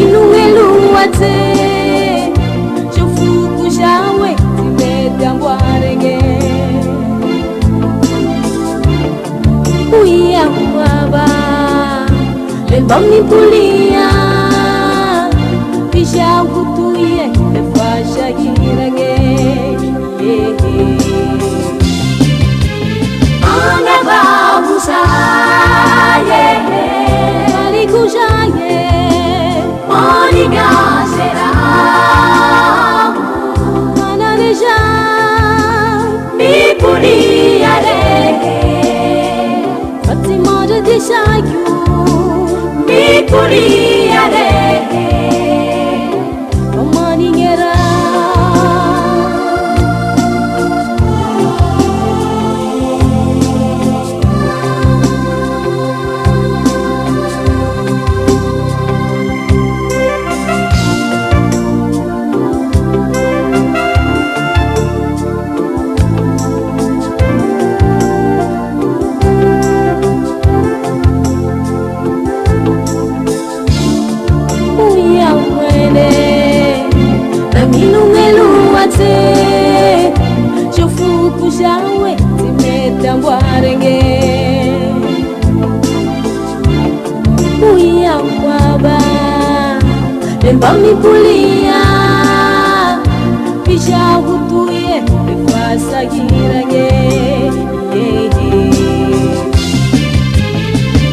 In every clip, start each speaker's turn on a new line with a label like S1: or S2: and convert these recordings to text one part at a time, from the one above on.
S1: Inueluate Jofuku jawe Timedambuarenge Uia waba Lembami pulia Pisha kutuye Nefasha hirage Angaba usaye Malikujaye Monica será Mananeja Mi puriare Fatima de Dishayu Mi puriare Omaningera Jofuku jawe timedambuarenge Uia waba Lembami pulia Pisha hutuye Nefasa hirage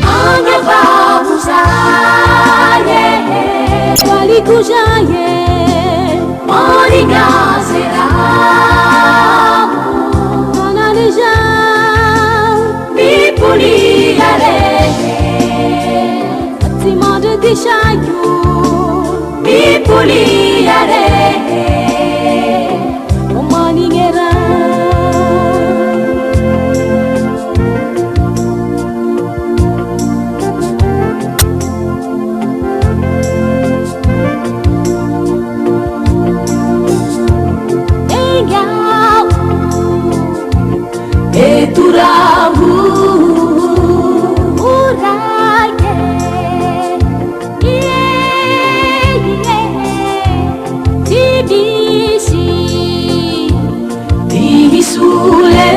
S1: Angaba usaye Walikujaye Monica será Mananeja Mi puliare Fatima de Dishayu Mi puliare Omaningera Eturahu Uraye Tidisi Divisule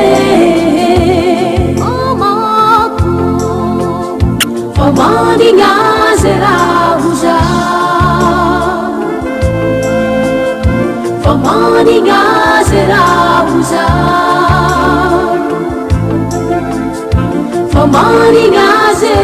S1: Amaku Famani ngazera uja Famani ngazera uja Famani ngaze